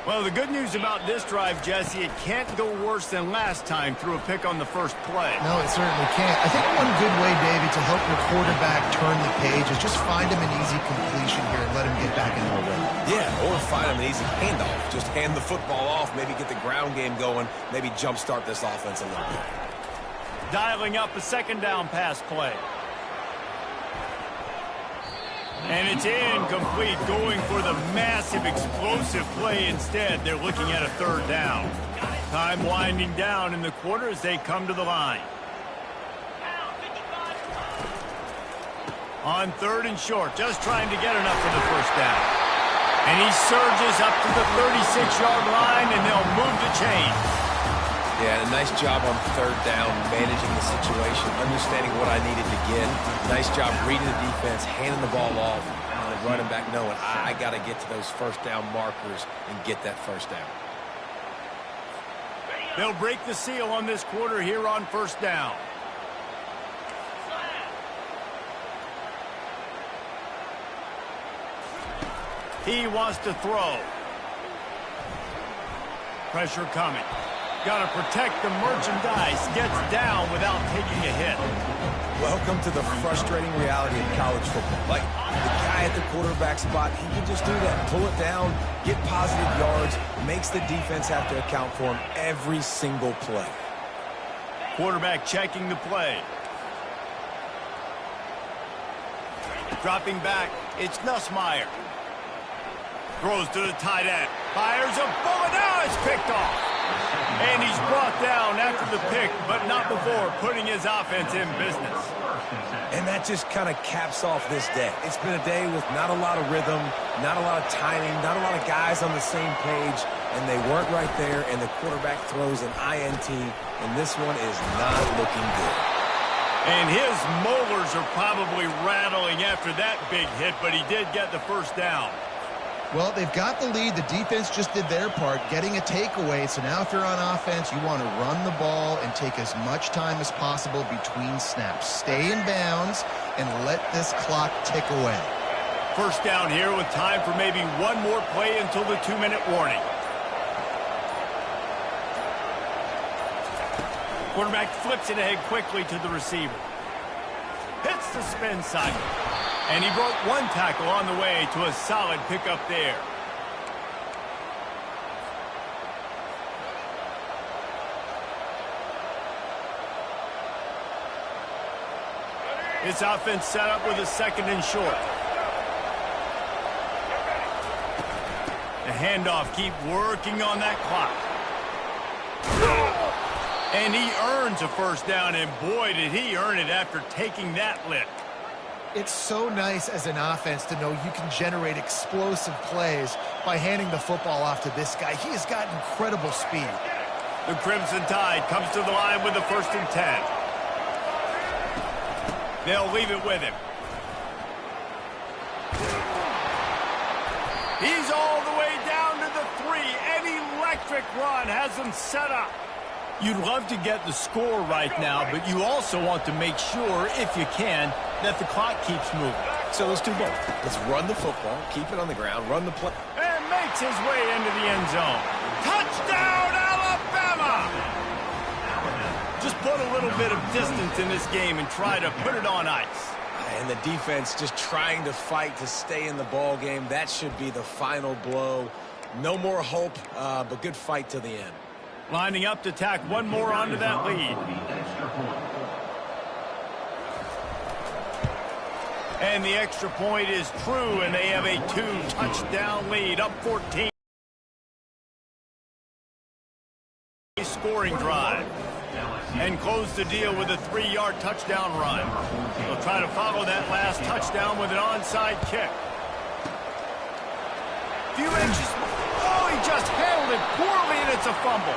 Speaker 1: Well, the good news about this drive, Jesse, it can't go worse than last time through a pick on the first play.
Speaker 3: No, it certainly can't. I think one good way, Davey, to help your quarterback turn the page is just find him an easy completion here and let him get back into a rhythm.
Speaker 2: Yeah, or find him an easy handoff. Just hand the football off, maybe get the ground game going, maybe jumpstart this offense a little bit.
Speaker 1: Dialing up a second down pass play. And it's incomplete, going for the massive explosive play instead. They're looking at a third down. Time winding down in the quarter as they come to the line. On 3rd and short, just trying to get enough for the first down. And he surges up to the 36-yard line, and they'll move the chain.
Speaker 2: Yeah, a nice job on 3rd down, managing the situation, understanding what I needed to get. Nice job reading the defense, handing the ball off, and running back knowing I got to get to those first down markers and get that first down.
Speaker 1: They'll break the seal on this quarter here on first down. He wants to throw. Pressure coming. Got to protect the merchandise. Gets down without taking a hit.
Speaker 2: Welcome to the frustrating reality of college football. Like, the guy at the quarterback spot, he can just do that. Pull it down, get positive yards, makes the defense have to account for him every single play.
Speaker 1: Quarterback checking the play. Dropping back, it's Nussmeier. Throws to the tight end. Fires a bullet. Now it's picked off. And he's brought down after the pick, but not before putting his offense in business.
Speaker 2: And that just kind of caps off this day. It's been a day with not a lot of rhythm, not a lot of timing, not a lot of guys on the same page, and they weren't right there, and the quarterback throws an INT, and this one is not looking good.
Speaker 1: And his molars are probably rattling after that big hit, but he did get the first down.
Speaker 3: Well, they've got the lead. The defense just did their part, getting a takeaway. So now if you're on offense, you want to run the ball and take as much time as possible between snaps. Stay in bounds and let this clock tick away.
Speaker 1: First down here with time for maybe one more play until the 2-minute warning. Quarterback flips it ahead quickly to the receiver. Hits the spin cycle. And he broke one tackle on the way to a solid pickup there. This offense set up with a second and short. The handoff, keep working on that clock. And he earns a first down, and boy, did he earn it after taking that lift.
Speaker 3: It's so nice as an offense to know you can generate explosive plays by handing the football off to this guy. He has got incredible speed.
Speaker 1: The Crimson Tide comes to the line with the 1st and 10. They'll leave it with him. He's all the way down to the 3. An electric run has him set up. You'd love to get the score right now, but you also want to make sure, if you can, that the clock keeps moving.
Speaker 2: So let's do both. Let's run the football, keep it on the ground, run the play.
Speaker 1: And makes his way into the end zone. Touchdown, Alabama! Just put a little bit of distance in this game and try to put it on ice.
Speaker 2: And the defense just trying to fight to stay in the ball game. That should be the final blow. No more hope, but good fight to the end.
Speaker 1: Lining up to tack one more onto that lead. And the extra point is true, and they have a 2-touchdown lead, up 14. Scoring drive. And close the deal with a 3-yard touchdown run. They'll try to follow that last touchdown with an onside kick. Few inches. Oh, he just handled it poorly, and it's a fumble.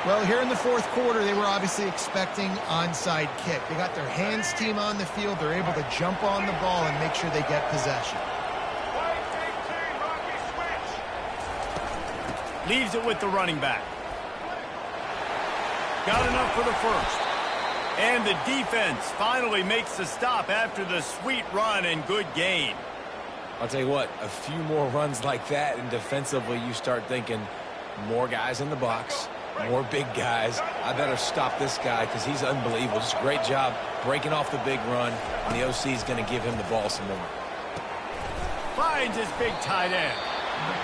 Speaker 3: Well, here in the 4th quarter, they were obviously expecting onside kick. They got their hands team on the field. They're able to jump on the ball and make sure they get possession.
Speaker 1: Leaves it with the running back. Got enough for the first. And the defense finally makes the stop after the sweet run and good gain.
Speaker 2: I'll tell you what, a few more runs like that, and defensively you start thinking more guys in the box, more big guys. I better stop this guy because he's unbelievable. Just a great job breaking off the big run, and the OC is going to give him the ball some more.
Speaker 1: Finds his big tight end.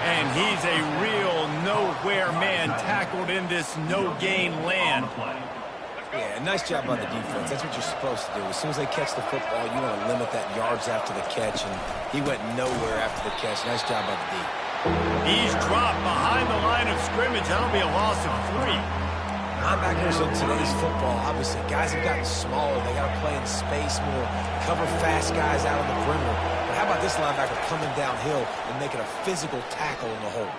Speaker 1: And he's a real nowhere man tackled in this no-gain land.
Speaker 2: Yeah, nice job by the defense. That's what you're supposed to do. As soon as they catch the football, you want to limit that yards after the catch, and he went nowhere after the catch. Nice job by the D.
Speaker 1: He's dropped behind the line of scrimmage. That'll be a loss of 3.
Speaker 2: Linebackers in today's football, obviously, guys have gotten smaller. They got to play in space more, cover fast guys out on the perimeter. But how about this linebacker coming downhill and making a physical tackle in the hole?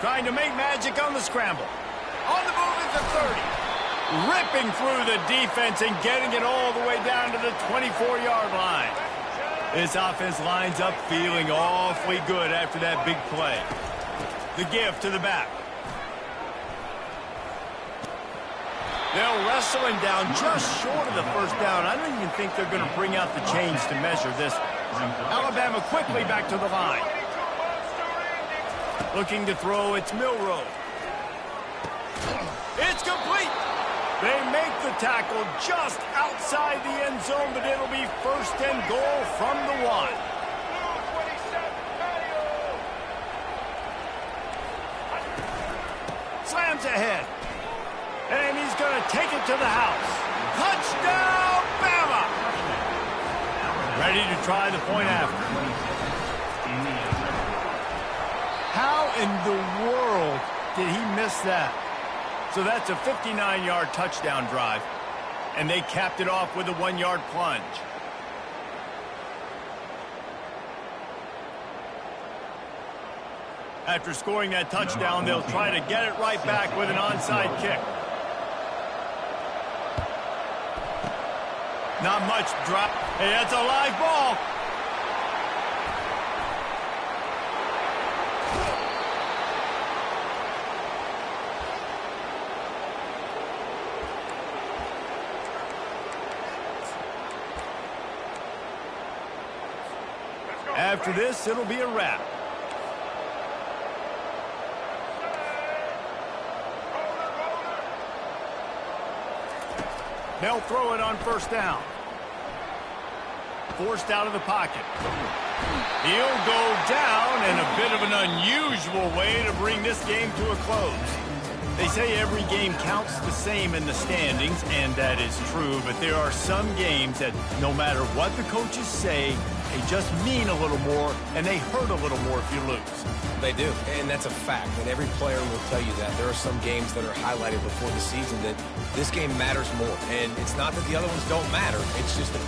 Speaker 1: Trying to make magic on the scramble. On the move at the 30. Ripping through the defense and getting it all the way down to the 24-yard line. This offense lines up feeling awfully good after that big play. The give to the back. They'll wrestle him down just short of the first down. I don't even think they're going to bring out the chains to measure this. Alabama quickly back to the line. Looking to throw, it's Milroe. It's complete. They make the tackle just outside the end zone, but it'll be 1st and goal from the 1. Slams ahead. And he's going to take it to the house. Touchdown, Bama! Ready to try the point after. How in the world did he miss that? So that's a 59-yard touchdown drive. And they capped it off with a 1-yard plunge. After scoring that touchdown, they'll try to get it right back with an onside kick. Not much drop. Hey, that's a live ball. After this, it'll be a wrap. They'll throw it on first down. Forced out of the pocket. He'll go down in a bit of an unusual way to bring this game to a close. They say every game counts the same in the standings, and that is true, but there are some games that no matter what the coaches say, they just mean a little more, and they hurt a little more if you lose.
Speaker 2: They do, and that's a fact, and every player will tell you that. There are some games that are highlighted before the season that this game matters more, and it's not that the other ones don't matter. It's just that